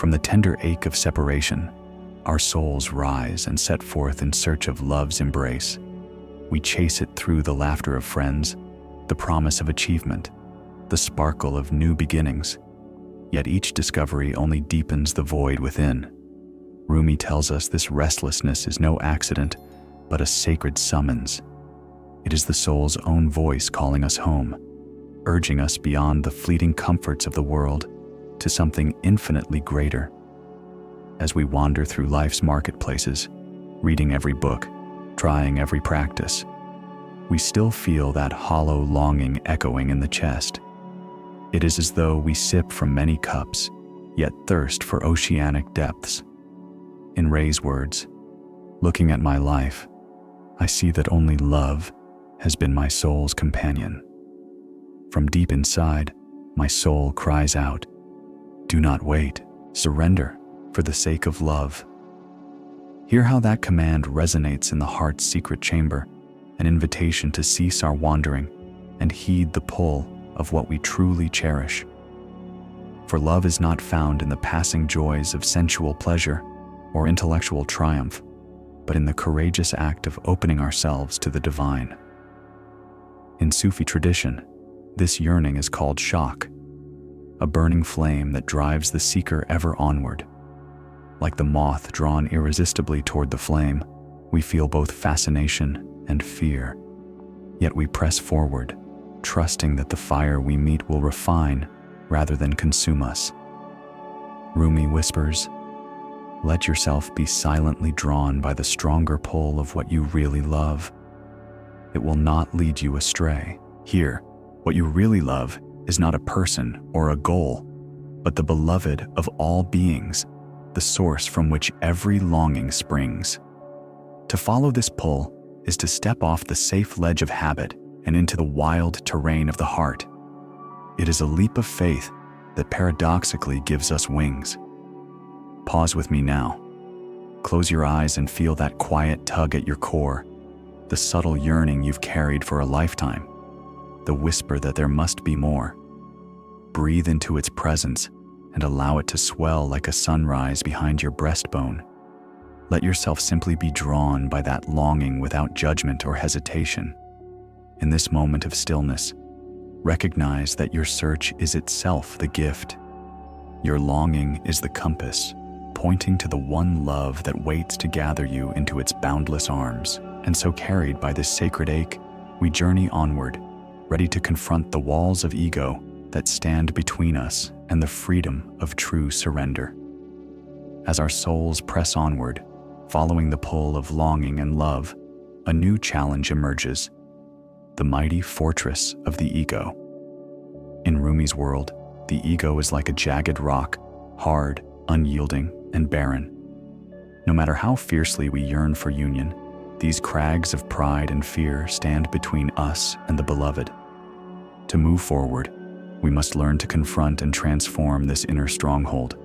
From the tender ache of separation, our souls rise and set forth in search of love's embrace. We chase it through the laughter of friends, the promise of achievement, the sparkle of new beginnings. Yet each discovery only deepens the void within. Rumi tells us this restlessness is no accident, but a sacred summons. It is the soul's own voice calling us home, urging us beyond the fleeting comforts of the world to something infinitely greater. As we wander through life's marketplaces, reading every book, trying every practice, we still feel that hollow longing echoing in the chest. It is as though we sip from many cups, yet thirst for oceanic depths. In Ray's words, looking at my life, I see that only love has been my soul's companion. From deep inside, my soul cries out, do not wait, surrender for the sake of love. Hear how that command resonates in the heart's secret chamber, an invitation to cease our wandering and heed the pull of what we truly cherish. For love is not found in the passing joys of sensual pleasure or intellectual triumph, but in the courageous act of opening ourselves to the divine. In Sufi tradition, this yearning is called shak, a burning flame that drives the seeker ever onward. Like the moth drawn irresistibly toward the flame, we feel both fascination and fear. Yet we press forward, trusting that the fire we meet will refine rather than consume us. Rumi whispers, let yourself be silently drawn by the stronger pull of what you really love. It will not lead you astray. Here, what you really love is not a person or a goal, but the beloved of all beings, the source from which every longing springs. To follow this pull is to step off the safe ledge of habit and into the wild terrain of the heart. It is a leap of faith that paradoxically gives us wings. Pause with me now. Close your eyes and feel that quiet tug at your core, the subtle yearning you've carried for a lifetime, the whisper that there must be more. Breathe into its presence and allow it to swell like a sunrise behind your breastbone. Let yourself simply be drawn by that longing without judgment or hesitation. In this moment of stillness, recognize that your search is itself the gift. Your longing is the compass, pointing to the one love that waits to gather you into its boundless arms. And so carried by this sacred ache, we journey onward, ready to confront the walls of ego that stand between us and the freedom of true surrender. As our souls press onward, following the pull of longing and love, a new challenge emerges, the mighty fortress of the ego. In Rumi's world, the ego is like a jagged rock, hard, unyielding, and barren. No matter how fiercely we yearn for union, these crags of pride and fear stand between us and the beloved. To move forward, we must learn to confront and transform this inner stronghold.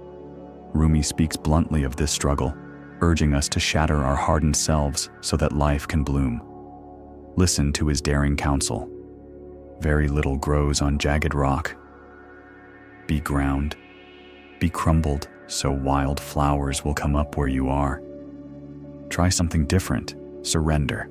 Rumi speaks bluntly of this struggle, urging us to shatter our hardened selves so that life can bloom. Listen to his daring counsel. Very little grows on jagged rock. Be ground, be crumbled, so wild flowers will come up where you are. Try something different, surrender.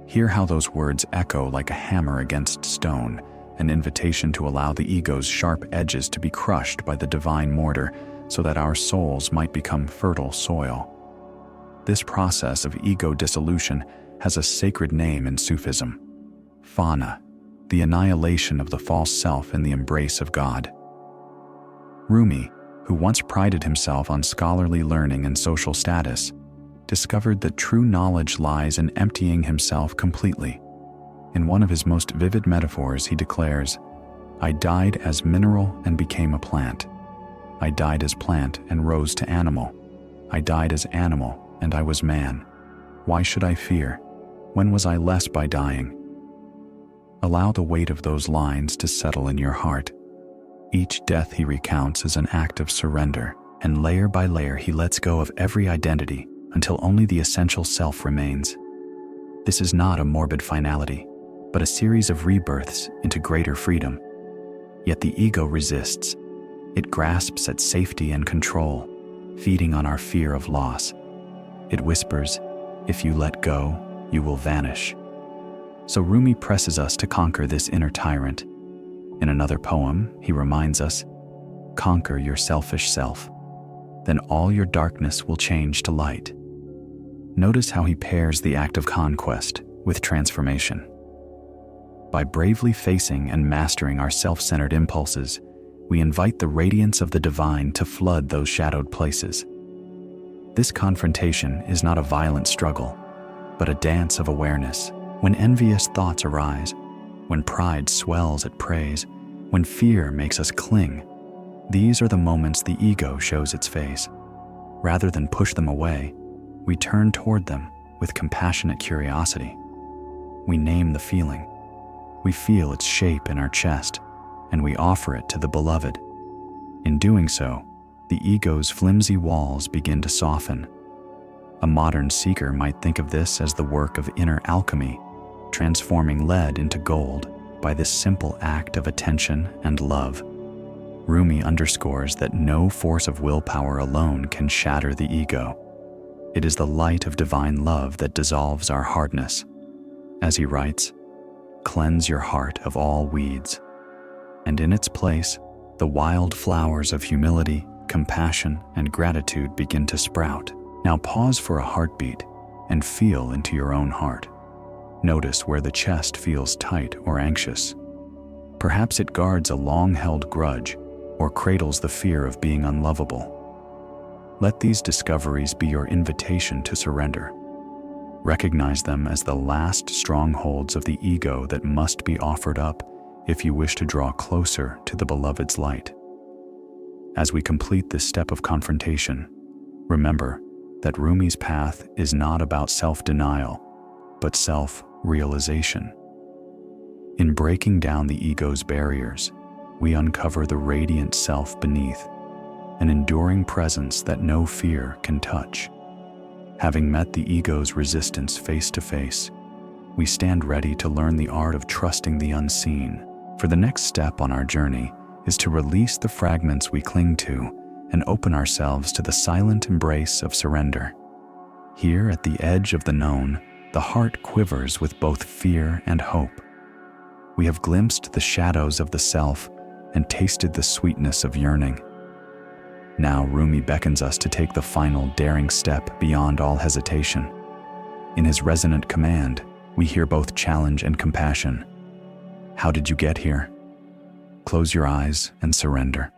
Hear how those words echo like a hammer against stone, an invitation to allow the ego's sharp edges to be crushed by the divine mortar so that our souls might become fertile soil. This process of ego-dissolution has a sacred name in Sufism: fana, the annihilation of the false self in the embrace of God. Rumi, who once prided himself on scholarly learning and social status, discovered that true knowledge lies in emptying himself completely. In one of his most vivid metaphors, he declares, "I died as mineral and became a plant. I died as plant and rose to animal. I died as animal and I was man. Why should I fear? When was I less by dying?" Allow the weight of those lines to settle in your heart. Each death he recounts is an act of surrender, and layer by layer he lets go of every identity until only the essential self remains. This is not a morbid finality, but a series of rebirths into greater freedom. Yet the ego resists. It grasps at safety and control, feeding on our fear of loss. It whispers, "If you let go, you will vanish." So Rumi presses us to conquer this inner tyrant. In another poem, he reminds us, "Conquer your selfish self. Then all your darkness will change to light." Notice how he pairs the act of conquest with transformation. By bravely facing and mastering our self-centered impulses, we invite the radiance of the divine to flood those shadowed places. This confrontation is not a violent struggle, but a dance of awareness. When envious thoughts arise, when pride swells at praise, when fear makes us cling, these are the moments the ego shows its face. Rather than push them away, we turn toward them with compassionate curiosity. We name the feeling. We feel its shape in our chest, and we offer it to the beloved. In doing so, the ego's flimsy walls begin to soften. A modern seeker might think of this as the work of inner alchemy, transforming lead into gold by this simple act of attention and love. Rumi underscores that no force of willpower alone can shatter the ego. It is the light of divine love that dissolves our hardness. As he writes, "Cleanse your heart of all weeds, and in its place, the wild flowers of humility, compassion, and gratitude begin to sprout." Now pause for a heartbeat and feel into your own heart. Notice where the chest feels tight or anxious. Perhaps it guards a long-held grudge or cradles the fear of being unlovable. Let these discoveries be your invitation to surrender. Recognize them as the last strongholds of the ego that must be offered up if you wish to draw closer to the beloved's light. As we complete this step of confrontation, remember that Rumi's path is not about self-denial, but self-realization. In breaking down the ego's barriers, we uncover the radiant self beneath, an enduring presence that no fear can touch. Having met the ego's resistance face to face, we stand ready to learn the art of trusting the unseen. For the next step on our journey is to release the fragments we cling to and open ourselves to the silent embrace of surrender. Here at the edge of the known, the heart quivers with both fear and hope. We have glimpsed the shadows of the self and tasted the sweetness of yearning. Now Rumi beckons us to take the final daring step beyond all hesitation. In his resonant command, we hear both challenge and compassion. How did you get here? Close your eyes and surrender.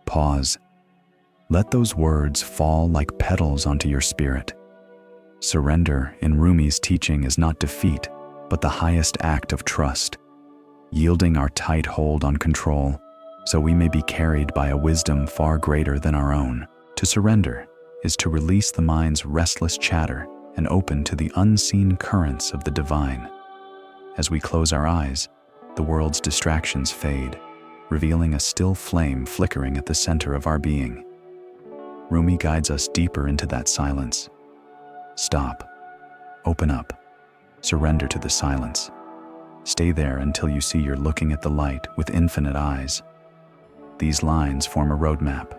Pause. Let those words fall like petals onto your spirit. Surrender in Rumi's teaching is not defeat, but the highest act of trust, yielding our tight hold on control so we may be carried by a wisdom far greater than our own. To surrender is to release the mind's restless chatter and open to the unseen currents of the divine. As we close our eyes, the world's distractions fade, revealing a still flame flickering at the center of our being. Rumi guides us deeper into that silence. Stop. Open up. Surrender to the silence. Stay there until you see you're looking at the light with infinite eyes. These lines form a roadmap.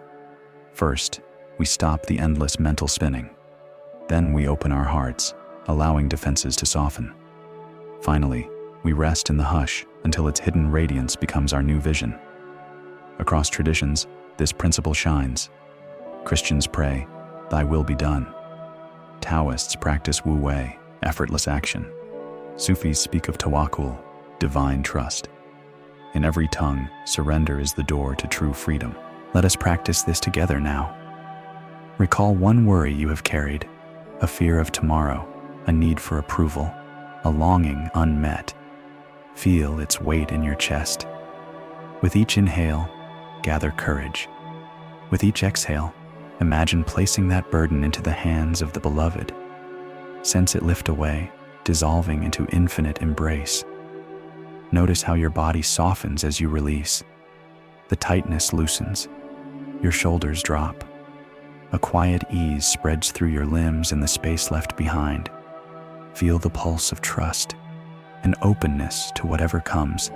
First, we stop the endless mental spinning. Then we open our hearts, allowing defenses to soften. Finally, we rest in the hush until its hidden radiance becomes our new vision. Across traditions, this principle shines. Christians pray, "Thy will be done." Taoists practice Wu Wei, effortless action. Sufis speak of tawakkul, divine trust. In every tongue, surrender is the door to true freedom. Let us practice this together now. Recall one worry you have carried, a fear of tomorrow, a need for approval, a longing unmet. Feel its weight in your chest. With each inhale, gather courage. With each exhale, imagine placing that burden into the hands of the beloved. Sense it lift away, dissolving into infinite embrace. Notice how your body softens as you release. The tightness loosens. Your shoulders drop. A quiet ease spreads through your limbs in the space left behind. Feel the pulse of trust, an openness to whatever comes,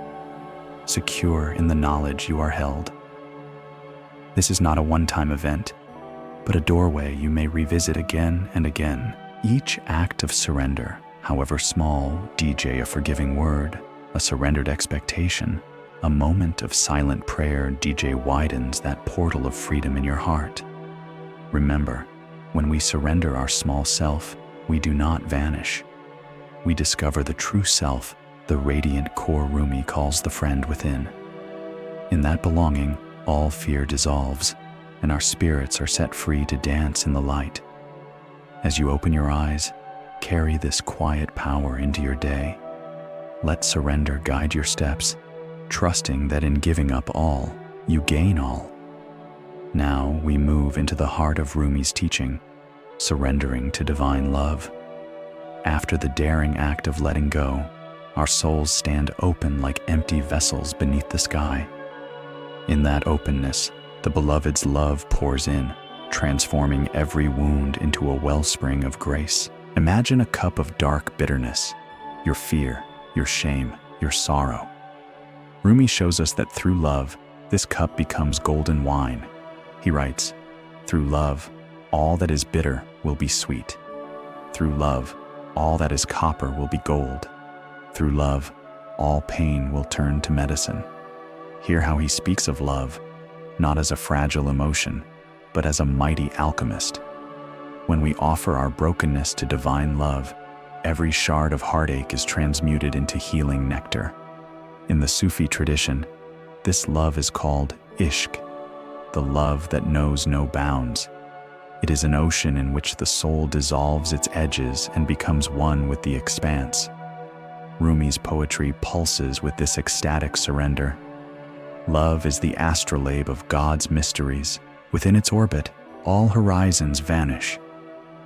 secure in the knowledge you are held. This is not a one-time event, but a doorway you may revisit again and again. Each act of surrender, however small, DJ a forgiving word, a surrendered expectation, a moment of silent prayer, DJ widens that portal of freedom in your heart. Remember, when we surrender our small self, we do not vanish. We discover the true self, the radiant core Rumi calls the friend within. In that belonging, all fear dissolves, and our spirits are set free to dance in the light. As you open your eyes, carry this quiet power into your day. Let surrender guide your steps, trusting that in giving up all, you gain all. Now we move into the heart of Rumi's teaching, surrendering to divine love. After the daring act of letting go, our souls stand open like empty vessels beneath the sky. In that openness, the Beloved's love pours in, transforming every wound into a wellspring of grace. Imagine a cup of dark bitterness, your fear, your shame, your sorrow. Rumi shows us that through love, this cup becomes golden wine. He writes, "Through love, all that is bitter will be sweet. Through love, all that is copper will be gold. Through love, all pain will turn to medicine." Hear how he speaks of love, not as a fragile emotion, but as a mighty alchemist. When we offer our brokenness to divine love, every shard of heartache is transmuted into healing nectar. In the Sufi tradition, this love is called ishq, the love that knows no bounds. It is an ocean in which the soul dissolves its edges and becomes one with the expanse. Rumi's poetry pulses with this ecstatic surrender. Love is the astrolabe of God's mysteries. Within its orbit, all horizons vanish.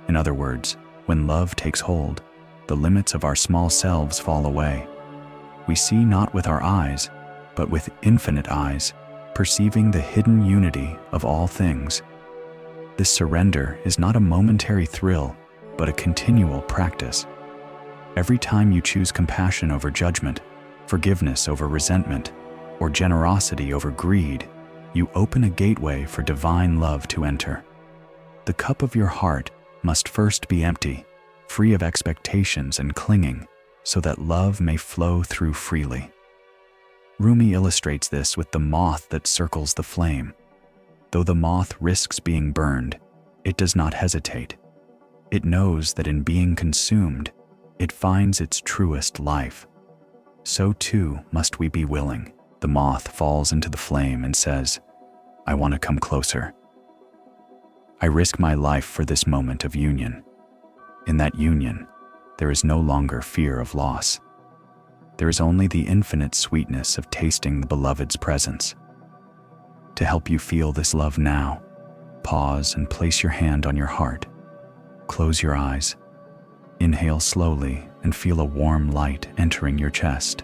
In other words, when love takes hold, the limits of our small selves fall away. We see not with our eyes, but with infinite eyes, perceiving the hidden unity of all things. This surrender is not a momentary thrill, but a continual practice. Every time you choose compassion over judgment, forgiveness over resentment, or generosity over greed, you open a gateway for divine love to enter. The cup of your heart must first be empty, free of expectations and clinging, so that love may flow through freely. Rumi illustrates this with the moth that circles the flame. Though the moth risks being burned, it does not hesitate. It knows that in being consumed, it finds its truest life. So too must we be willing. The moth falls into the flame and says, "I want to come closer. I risk my life for this moment of union." In that union, there is no longer fear of loss. There is only the infinite sweetness of tasting the Beloved's presence. To help you feel this love now, pause and place your hand on your heart. Close your eyes. Inhale slowly and feel a warm light entering your chest.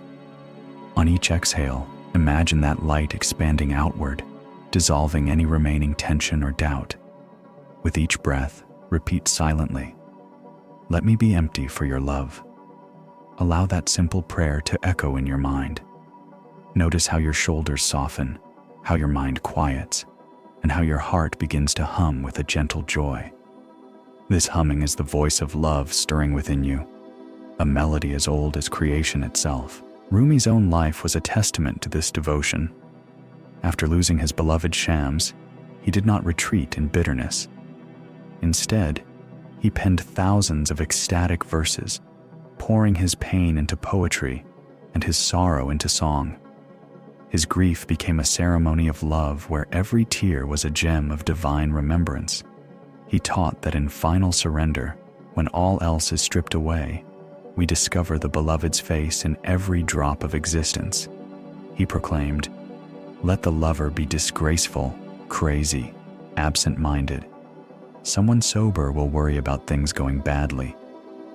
On each exhale, imagine that light expanding outward, dissolving any remaining tension or doubt. With each breath, repeat silently, "Let me be empty for your love." Allow that simple prayer to echo in your mind. Notice how your shoulders soften, how your mind quiets, and how your heart begins to hum with a gentle joy. This humming is the voice of love stirring within you, a melody as old as creation itself. Rumi's own life was a testament to this devotion. After losing his beloved Shams, he did not retreat in bitterness. Instead, he penned thousands of ecstatic verses, pouring his pain into poetry and his sorrow into song. His grief became a ceremony of love where every tear was a gem of divine remembrance. He taught that in final surrender, when all else is stripped away, we discover the Beloved's face in every drop of existence. He proclaimed, "Let the lover be disgraceful, crazy, absent-minded. Someone sober will worry about things going badly.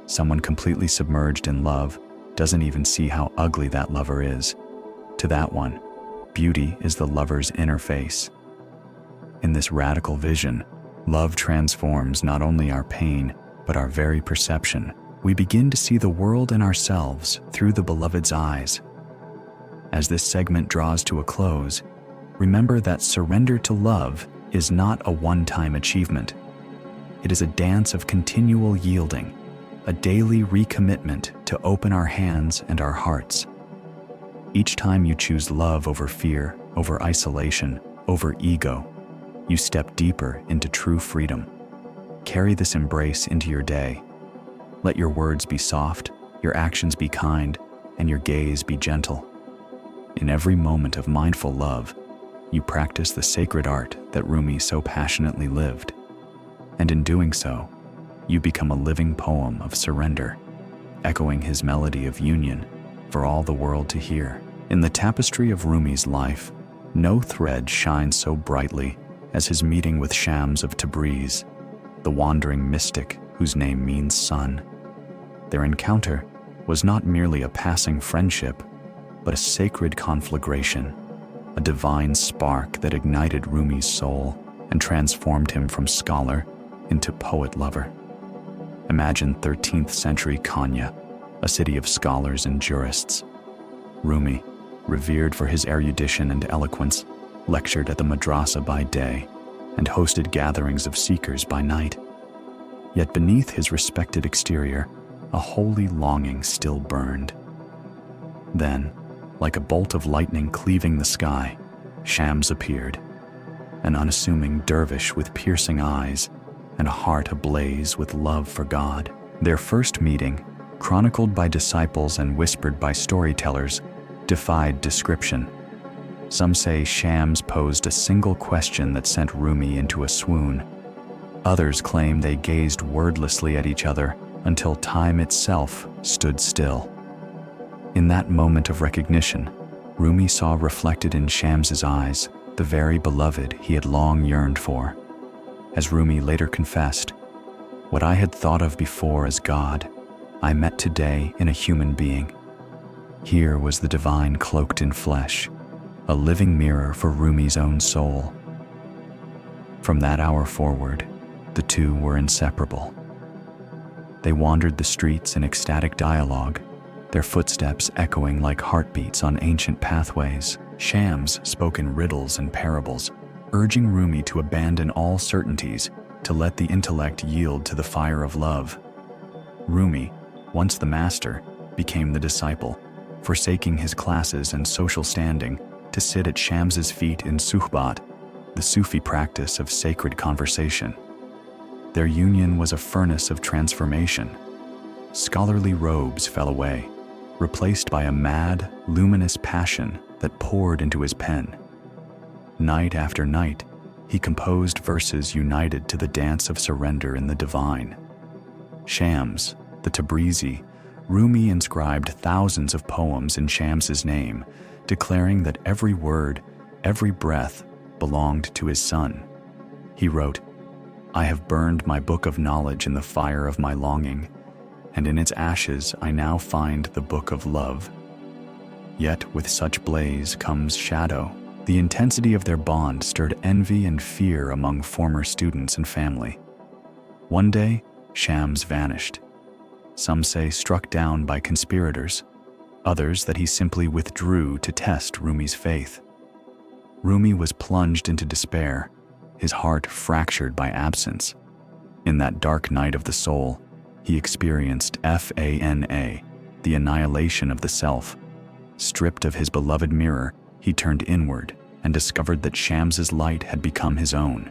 Someone completely submerged in love doesn't even see how ugly that lover is. To that one, beauty is the lover's inner face." In this radical vision, love transforms not only our pain, but our very perception. We begin to see the world and ourselves through the Beloved's eyes. As this segment draws to a close, remember that surrender to love is not a one-time achievement. It is a dance of continual yielding, a daily recommitment to open our hands and our hearts. Each time you choose love over fear, over isolation, over ego, you step deeper into true freedom. Carry this embrace into your day. Let your words be soft, your actions be kind, and your gaze be gentle. In every moment of mindful love, you practice the sacred art that Rumi so passionately lived. And in doing so, you become a living poem of surrender, echoing his melody of union for all the world to hear. In the tapestry of Rumi's life, no thread shines so brightly as his meeting with Shams of Tabriz, the wandering mystic whose name means sun. Their encounter was not merely a passing friendship, but a sacred conflagration, a divine spark that ignited Rumi's soul and transformed him from scholar into poet-lover. Imagine 13th century Konya, a city of scholars and jurists. Rumi, revered for his erudition and eloquence, lectured at the madrasa by day and hosted gatherings of seekers by night. Yet beneath his respected exterior, a holy longing still burned. Then, like a bolt of lightning cleaving the sky, Shams appeared, an unassuming dervish with piercing eyes and a heart ablaze with love for God. Their first meeting, chronicled by disciples and whispered by storytellers, defied description. Some say Shams posed a single question that sent Rumi into a swoon. Others claim they gazed wordlessly at each other until time itself stood still. In that moment of recognition, Rumi saw reflected in Shams's eyes the very beloved he had long yearned for. As Rumi later confessed, "What I had thought of before as God, I met today in a human being." Here was the divine cloaked in flesh, a living mirror for Rumi's own soul. From that hour forward, the two were inseparable. They wandered the streets in ecstatic dialogue, their footsteps echoing like heartbeats on ancient pathways. Shams spoke in riddles and parables, urging Rumi to abandon all certainties, to let the intellect yield to the fire of love. Rumi, once the master, became the disciple, forsaking his classes and social standing to sit at Shams's feet in suhbat, the Sufi practice of sacred conversation. Their union was a furnace of transformation. Scholarly robes fell away, replaced by a mad, luminous passion that poured into his pen. Night after night, he composed verses united to the dance of surrender in the divine. Shams, the Tabrizi, Rumi inscribed thousands of poems in Shams's name, declaring that every word, every breath belonged to his son. He wrote, "I have burned my book of knowledge in the fire of my longing, and in its ashes I now find the book of love." Yet with such blaze comes shadow. The intensity of their bond stirred envy and fear among former students and family. One day, Shams vanished. Some say struck down by conspirators, others that he simply withdrew to test Rumi's faith. Rumi was plunged into despair, his heart fractured by absence. In that dark night of the soul, he experienced fana, the annihilation of the self. Stripped of his beloved mirror, he turned inward and discovered that Shams's light had become his own.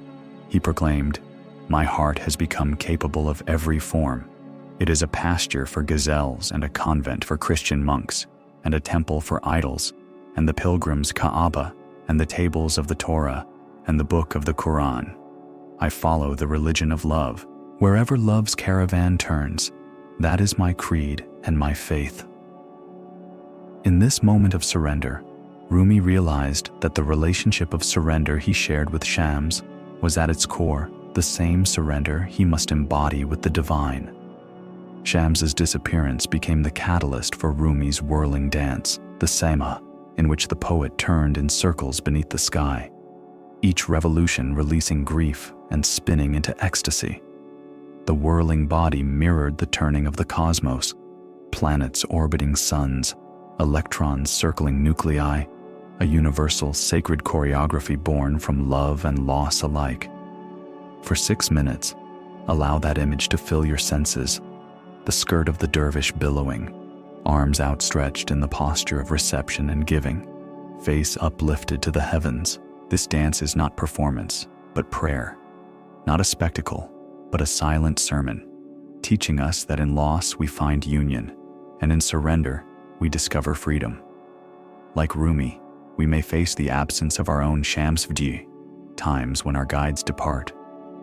He proclaimed, "My heart has become capable of every form. It is a pasture for gazelles and a convent for Christian monks, and a temple for idols, and the pilgrim's Kaaba, and the tables of the Torah, and the book of the Quran. I follow the religion of love. Wherever love's caravan turns, that is my creed and my faith." In this moment of surrender, Rumi realized that the relationship of surrender he shared with Shams was at its core the same surrender he must embody with the divine. Shams's disappearance became the catalyst for Rumi's whirling dance, the sema, in which the poet turned in circles beneath the sky, each revolution releasing grief and spinning into ecstasy. The whirling body mirrored the turning of the cosmos, planets orbiting suns, electrons circling nuclei, a universal sacred choreography born from love and loss alike. For 6 minutes, allow that image to fill your senses, the skirt of the dervish billowing, arms outstretched in the posture of reception and giving, face uplifted to the heavens. This dance is not performance, but prayer, not a spectacle, but a silent sermon, teaching us that in loss we find union, and in surrender we discover freedom. Like Rumi, we may face the absence of our own shamsvdi, times when our guides depart,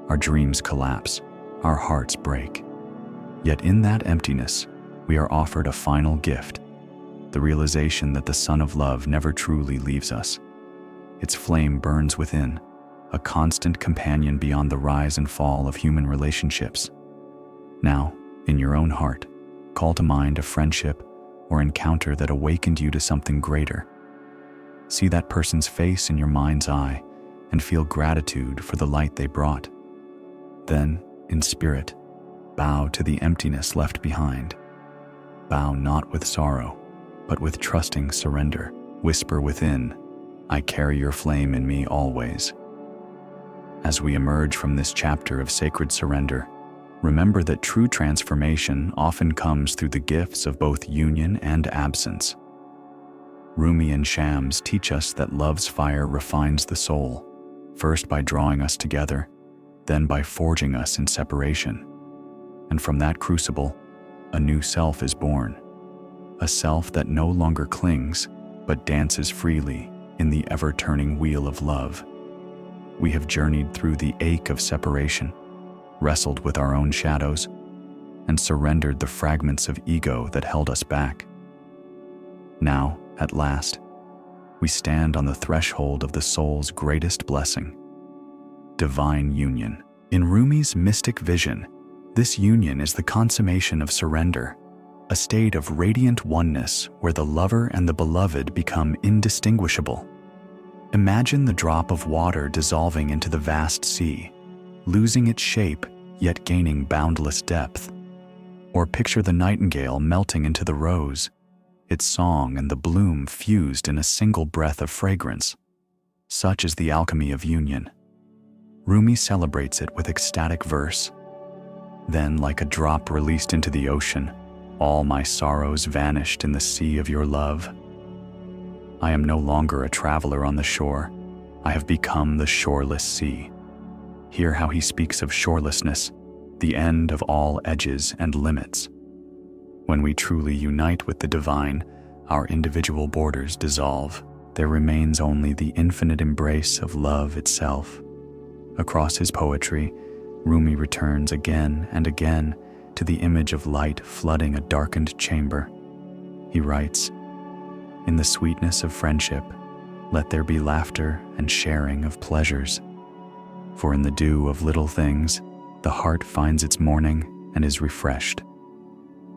our dreams collapse, our hearts break. Yet in that emptiness, we are offered a final gift, the realization that the sun of love never truly leaves us. Its flame burns within, a constant companion beyond the rise and fall of human relationships. Now, in your own heart, call to mind a friendship or encounter that awakened you to something greater. See that person's face in your mind's eye and feel gratitude for the light they brought. Then, in spirit, bow to the emptiness left behind. Bow not with sorrow, but with trusting surrender. Whisper within, I carry your flame in me always. As we emerge from this chapter of sacred surrender, remember that true transformation often comes through the gifts of both union and absence. Rumi and Shams teach us that love's fire refines the soul, first by drawing us together, then by forging us in separation. And from that crucible, a new self is born, a self that no longer clings, but dances freely in the ever-turning wheel of love. We have journeyed through the ache of separation, wrestled with our own shadows, and surrendered the fragments of ego that held us back. Now, at last, we stand on the threshold of the soul's greatest blessing, divine union. In Rumi's mystic vision, this union is the consummation of surrender, a state of radiant oneness where the lover and the beloved become indistinguishable. Imagine the drop of water dissolving into the vast sea, losing its shape yet gaining boundless depth. Or picture the nightingale melting into the rose, its song and the bloom fused in a single breath of fragrance. Such is the alchemy of union. Rumi celebrates it with ecstatic verse. Then, like a drop released into the ocean, all my sorrows vanished in the sea of your love. I am no longer a traveler on the shore. I have become the shoreless sea. Hear how he speaks of shorelessness, the end of all edges and limits. When we truly unite with the divine, our individual borders dissolve. There remains only the infinite embrace of love itself. Across his poetry, Rumi returns again and again to the image of light flooding a darkened chamber. He writes, "In the sweetness of friendship, let there be laughter and sharing of pleasures. For in the dew of little things, the heart finds its morning and is refreshed."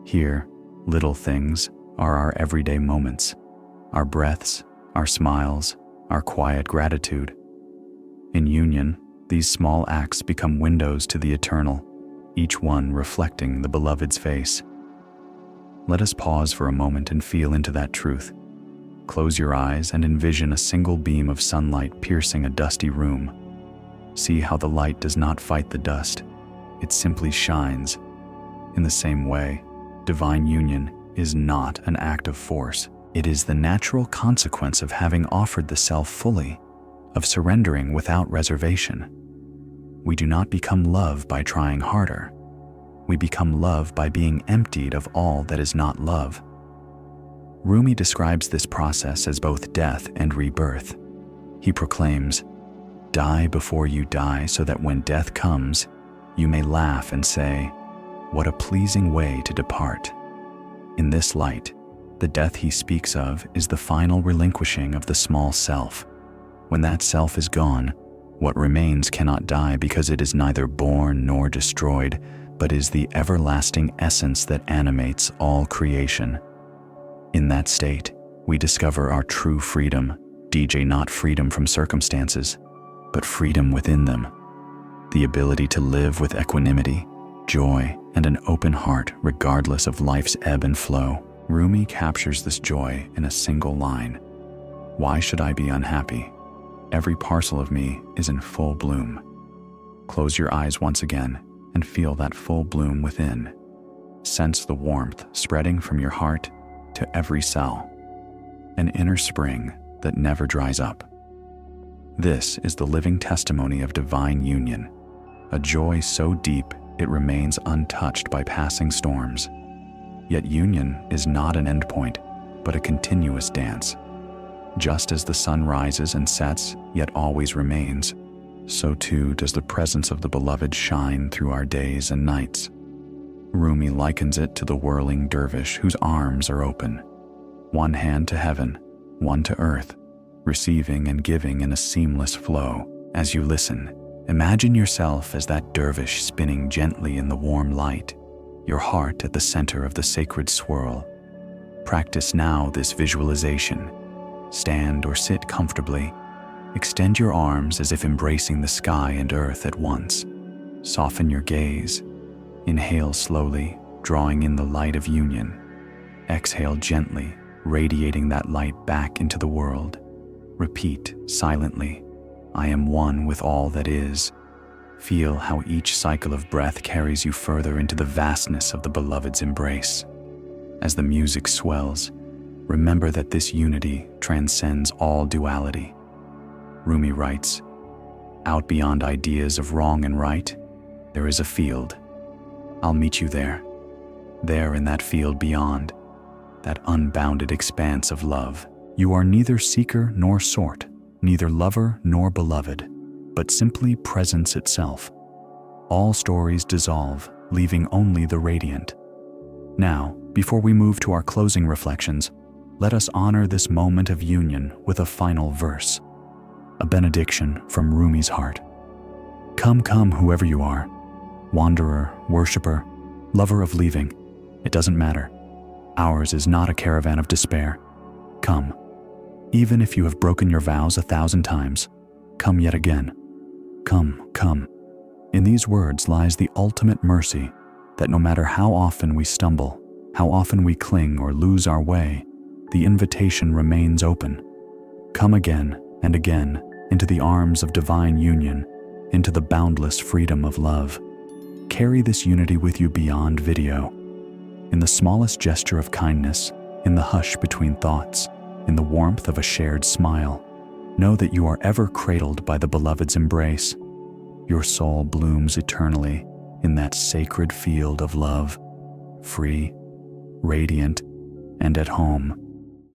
Here, little things are our everyday moments, our breaths, our smiles, our quiet gratitude. In union, these small acts become windows to the eternal, each one reflecting the beloved's face. Let us pause for a moment and feel into that truth. Close your eyes and envision a single beam of sunlight piercing a dusty room. See how the light does not fight the dust, it simply shines. In the same way, divine union is not an act of force. It is the natural consequence of having offered the self fully, of surrendering without reservation. We do not become love by trying harder. We become love by being emptied of all that is not love. Rumi describes this process as both death and rebirth. He proclaims, "Die before you die, so that when death comes, you may laugh and say, 'What a pleasing way to depart.'" In this light, the death he speaks of is the final relinquishing of the small self. When that self is gone, what remains cannot die because it is neither born nor destroyed, but is the everlasting essence that animates all creation. In that state, we discover our true freedom, not freedom from circumstances, but freedom within them. The ability to live with equanimity, joy, and an open heart regardless of life's ebb and flow. Rumi captures this joy in a single line. Why should I be unhappy? Every parcel of me is in full bloom. Close your eyes once again and feel that full bloom within. Sense the warmth spreading from your heart to every cell, an inner spring that never dries up. This is the living testimony of divine union, a joy so deep it remains untouched by passing storms. Yet union is not an endpoint, but a continuous dance. Just as the sun rises and sets, yet always remains, so too does the presence of the beloved shine through our days and nights. Rumi likens it to the whirling dervish whose arms are open, one hand to heaven, one to earth, receiving and giving in a seamless flow. As you listen, imagine yourself as that dervish spinning gently in the warm light, your heart at the center of the sacred swirl. Practice now this visualization. Stand or sit comfortably. Extend your arms as if embracing the sky and earth at once. Soften your gaze. Inhale slowly, drawing in the light of union. Exhale gently, radiating that light back into the world. Repeat silently, I am one with all that is. Feel how each cycle of breath carries you further into the vastness of the beloved's embrace. As the music swells, remember that this unity transcends all duality. Rumi writes, out beyond ideas of wrong and right, there is a field. I'll meet you there. There in that field beyond, that unbounded expanse of love. You are neither seeker nor sought, neither lover nor beloved, but simply presence itself. All stories dissolve, leaving only the radiant. Now, before we move to our closing reflections, let us honor this moment of union with a final verse, a benediction from Rumi's heart. Come, come, whoever you are, wanderer, worshiper, lover of leaving, it doesn't matter. Ours is not a caravan of despair. Come, even if you have broken your vows 1,000 times, come yet again. Come, come. In these words lies the ultimate mercy that no matter how often we stumble, how often we cling or lose our way, the invitation remains open. Come again and again into the arms of divine union, into the boundless freedom of love. Carry this unity with you beyond video, in the smallest gesture of kindness, in the hush between thoughts, in the warmth of a shared smile. Know that you are ever cradled by the beloved's embrace. Your soul blooms eternally in that sacred field of love, free, radiant, and at home.